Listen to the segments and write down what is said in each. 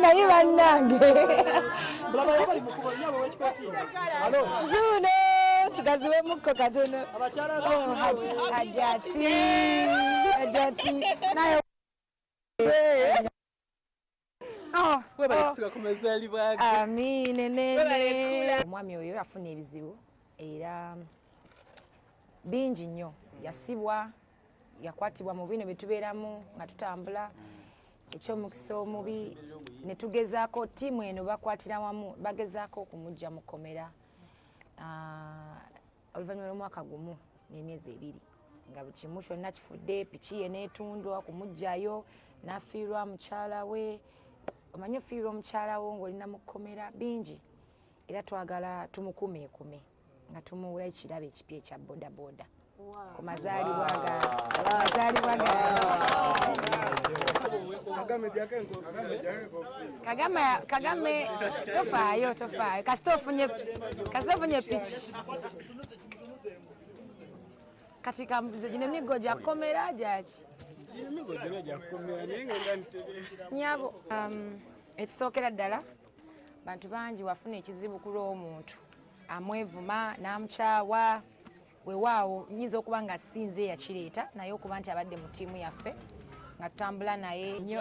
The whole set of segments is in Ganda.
naye bannange Zuno tugaziwemukko katono Hajati naye omwami oyo yafuna ebizibu era bingi nnyo yasibwa yakwatibwa mu bino byetubeeramu nga tutambula ekyomukisa omubi ne tugezaako ttiimu eno bakwatira wamu bagezaako okumujja mu kkomera oluvannyuma lw'omwaka gumu n'emyezi 2 nga buli kimu kyonna kifudde piki ye n'etundwa kumujjayo n'afiirwa mukyala we omanyi ofiirwa omukyala wo ng'olina mu kkomera bingi era twagala tumukumeekume nga tumuwa ekirabo ekipya ekya bodaboda ku mazaalibwa Kagame tofaayo kasita ofunye piki kati kambuze gino emigo gya kkomera gyaki nyabo ekisookera ddala bantu bangi wafuna ekizibu ku lw'omuntu amwevuma n'amukyawa weewaawo nyiza okuba nga sinze yakireeta naye okuba nti abadde mu ttiimu yaffe nga tutambula naye ennyo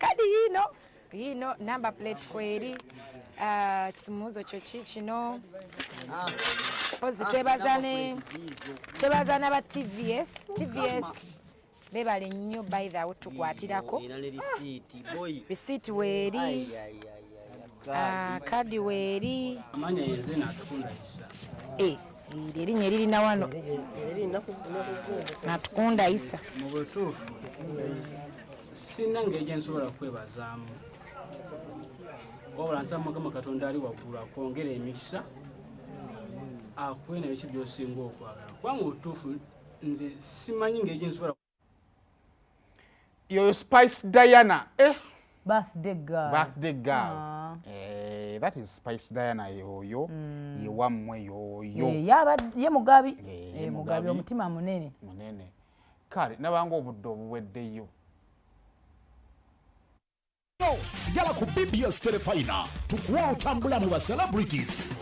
kadi yiino number plate kweri kisumuuzo kyo ki kino pozi twebaza n'aba tvs bebale nnyo by the way tukwatirako risiiti weeri kadi weeri amanya yenze natukunda isa erinnya eririna wano nakunda isa mu butuufu sinna ngeri gye nsobola kwebazaamu wabula nsaba Mukama Katonda ali waggulu akwongera emikisa akuwe nebiki by'osinga okwagala kuba mu butuufu nze simanyi ngeri gye nsobola yoyo Spice Diana birthday girl that is Spice Diana yoyo yewammwe yoyo ye mugabi mugabi omutima munene kale nabanga obudde obuweddeyo sigala ku BBS Telefina tukuwa olutambula mu ba celebrities